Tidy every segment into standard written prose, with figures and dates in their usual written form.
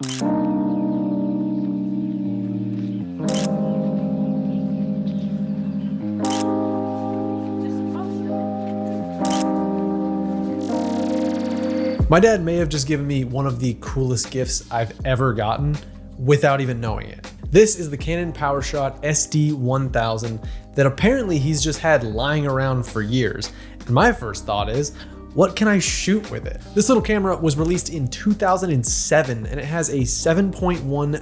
My dad may have just given me one of the coolest gifts I've ever gotten without even knowing it. This is the Canon Powershot SD1000 that apparently he's just had lying around for years. And my first thought is, what can I shoot with it? This little camera was released in 2007 and it has a 7.1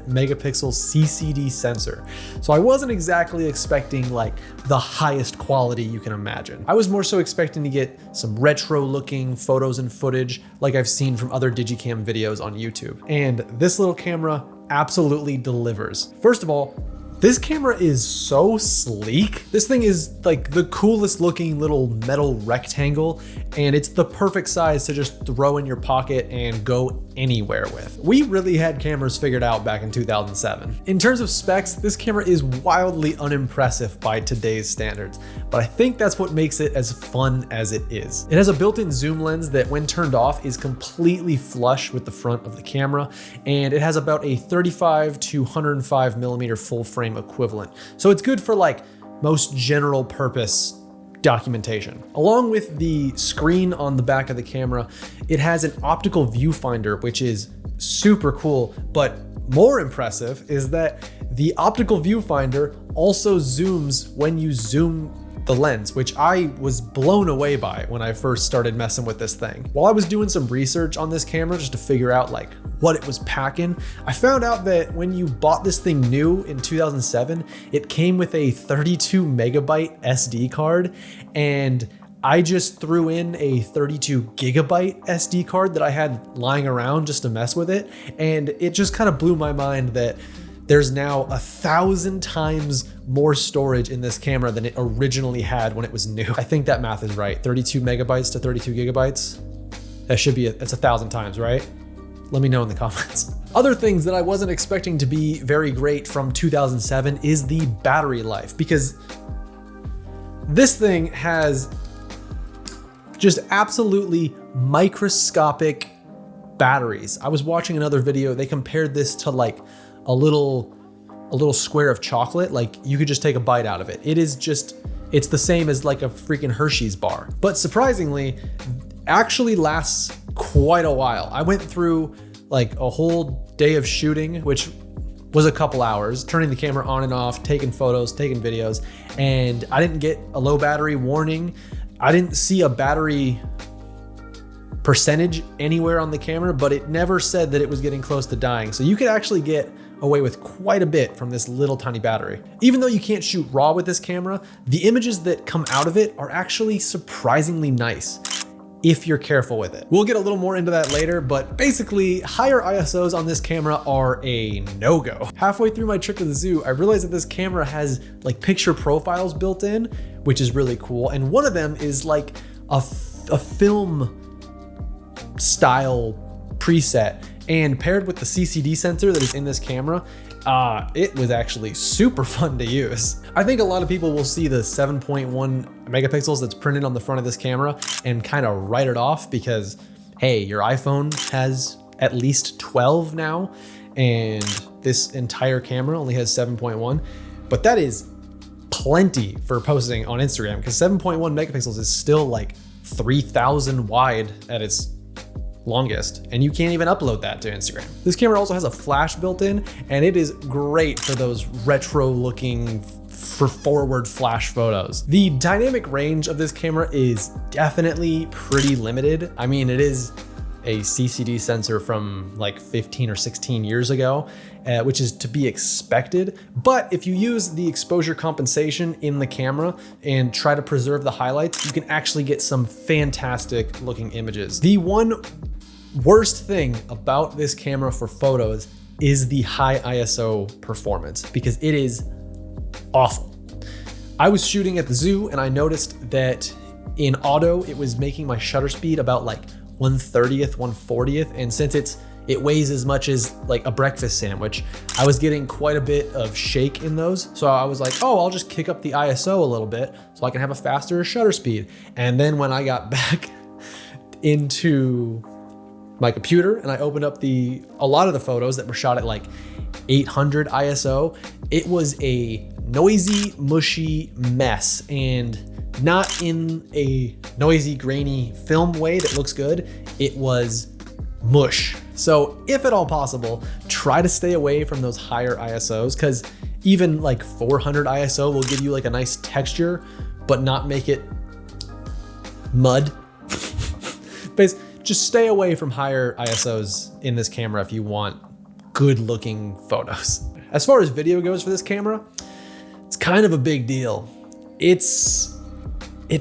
megapixel CCD sensor. So I wasn't exactly expecting like the highest quality you can imagine. I was more so expecting to get some retro looking photos and footage like I've seen from other digicam videos on YouTube. And this little camera absolutely delivers. First of all, this camera is so sleek. This thing is like the coolest looking little metal rectangle, and it's the perfect size to just throw in your pocket and go anywhere with. We really had cameras figured out back in 2007. In terms of specs, this camera is wildly unimpressive by today's standards, but I think that's what makes it as fun as it is. It has a built-in zoom lens that when turned off is completely flush with the front of the camera, and it has about a 35 to 105 millimeter full frame equivalent. So it's good for like most general purpose documentation. Along with the screen on the back of the camera, it has an optical viewfinder, which is super cool, but more impressive is that the optical viewfinder also zooms when you zoom the lens, which I was blown away by when I first started messing with this thing. While I was doing some research on this camera just to figure out like what it was packing, I found out that when you bought this thing new in 2007, it came with a 32 megabyte SD card, and I just threw in a 32 gigabyte SD card that I had lying around just to mess with it, and it just kind of blew my mind that there's now 1,000 times more storage in this camera than it originally had when it was new. I think that math is right. 32 megabytes to 32 gigabytes. That should be, it's 1,000 times, right? Let me know in the comments. Other things that I wasn't expecting to be very great from 2007 is the battery life, because this thing has just absolutely microscopic batteries. I was watching another video, they compared this to like a little square of chocolate. Like you could just take a bite out of it. It is just, it's the same as like a freaking Hershey's bar. But surprisingly, actually lasts quite a while. I went through like a whole day of shooting, which was a couple hours, turning the camera on and off, taking photos, taking videos, and I didn't get a low battery warning. I didn't see a battery percentage anywhere on the camera, but it never said that it was getting close to dying. So you could actually get away with quite a bit from this little tiny battery. Even though you can't shoot RAW with this camera, the images that come out of it are actually surprisingly nice if you're careful with it. We'll get a little more into that later, but basically higher ISOs on this camera are a no-go. Halfway through my trip to the zoo, I realized that this camera has like picture profiles built in, which is really cool. And one of them is like a film style preset, and paired with the CCD sensor that is in this camera, it was actually super fun to use. I think a lot of people will see the 7.1 megapixels that's printed on the front of this camera and kind of write it off because, hey, your iPhone has at least 12 now, and this entire camera only has 7.1, but that is plenty for posting on Instagram because 7.1 megapixels is still like 3,000 wide at its longest, and you can't even upload that to Instagram. This camera also has a flash built in, and it is great for those retro looking for forward flash photos. The dynamic range of this camera is definitely pretty limited. I mean, it is a CCD sensor from like 15 or 16 years ago, which is to be expected. But if you use the exposure compensation in the camera and try to preserve the highlights, you can actually get some fantastic looking images. The one worst thing about this camera for photos is the high ISO performance, because it is awful. I was shooting at the zoo and I noticed that in auto, it was making my shutter speed about like 1/30th, 1/40th. And since it weighs as much as like a breakfast sandwich, I was getting quite a bit of shake in those. So I was like, oh, I'll just kick up the ISO a little bit so I can have a faster shutter speed. And then when I got back into my computer and I opened up a lot of the photos that were shot at like 800 ISO, it was a noisy, mushy mess, and not in a noisy, grainy film way that looks good. It was mush. So if at all possible, try to stay away from those higher ISOs, because even like 400 ISO will give you like a nice texture, but not make it mud. Just stay away from higher ISOs in this camera if you want good looking photos. As far as video goes for this camera, it's kind of a big deal. It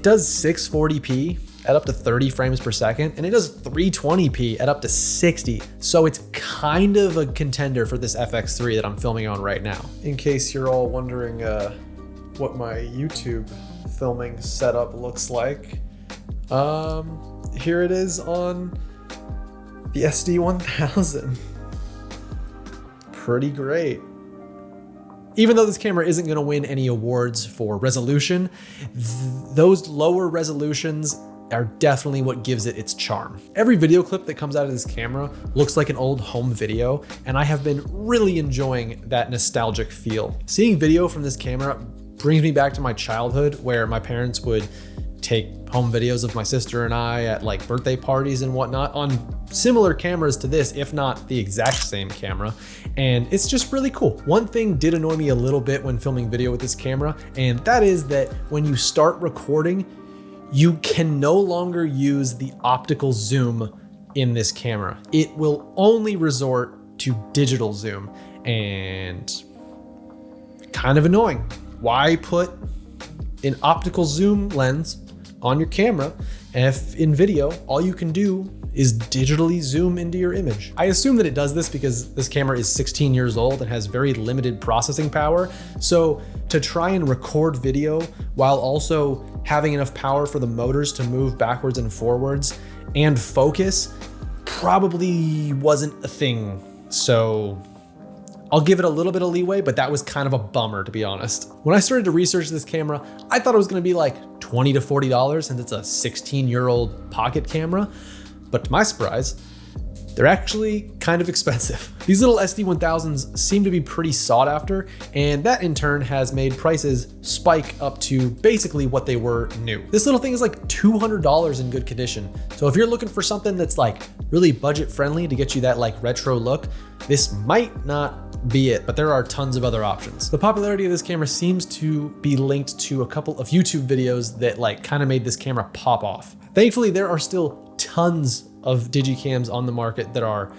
does 640p at up to 30 frames per second, and it does 320p at up to 60. So it's kind of a contender for this FX3 that I'm filming on right now. In case you're all wondering what my YouTube filming setup looks like, here it is on the SD1000. Pretty great. Even though this camera isn't gonna win any awards for resolution, those lower resolutions are definitely what gives it its charm. Every video clip that comes out of this camera looks like an old home video, and I have been really enjoying that nostalgic feel. Seeing video from this camera brings me back to my childhood, where my parents would take home videos of my sister and I at like birthday parties and whatnot on similar cameras to this, if not the exact same camera. And it's just really cool. One thing did annoy me a little bit when filming video with this camera, and that is that when you start recording, you can no longer use the optical zoom in this camera. It will only resort to digital zoom, and kind of annoying. Why put an optical zoom lens on your camera if in video all you can do is digitally zoom into your image? I assume that it does this because this camera is 16 years old and has very limited processing power. So to try and record video while also having enough power for the motors to move backwards and forwards and focus probably wasn't a thing. So I'll give it a little bit of leeway, but that was kind of a bummer, to be honest. When I started to research this camera, I thought it was gonna be like $20 to $40 since it's a 16-year-old pocket camera. But to my surprise, they're actually kind of expensive. These little SD1000s seem to be pretty sought after, and that in turn has made prices spike up to basically what they were new. This little thing is like $200 in good condition. So if you're looking for something that's like really budget friendly to get you that like retro look, this might not be it, but there are tons of other options. The popularity of this camera seems to be linked to a couple of YouTube videos that like kind of made this camera pop off. Thankfully, there are still tons of digicams on the market that are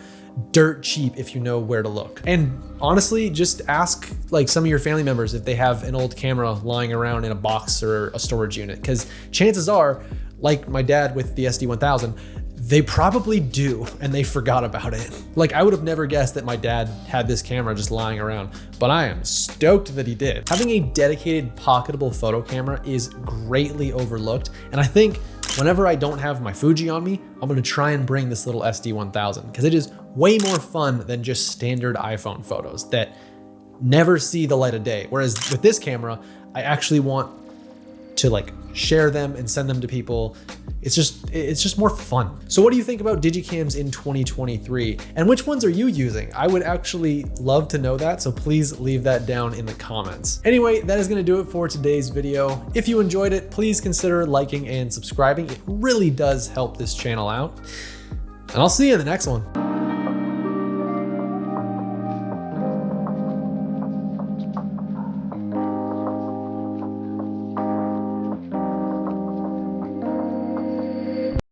dirt cheap if you know where to look. And honestly, just ask like some of your family members if they have an old camera lying around in a box or a storage unit, because chances are, like my dad with the SD1000, they probably do, and they forgot about it. Like, I would have never guessed that my dad had this camera just lying around, but I am stoked that he did. Having a dedicated pocketable photo camera is greatly overlooked, and I think whenever I don't have my Fuji on me, I'm gonna try and bring this little SD1000, because it is way more fun than just standard iPhone photos that never see the light of day. Whereas with this camera, I actually want to like share them and send them to people. It's just more fun. So what do you think about digicams in 2023? And which ones are you using? I would actually love to know that, so please leave that down in the comments. Anyway, that is gonna do it for today's video. If you enjoyed it, please consider liking and subscribing. It really does help this channel out. And I'll see you in the next one.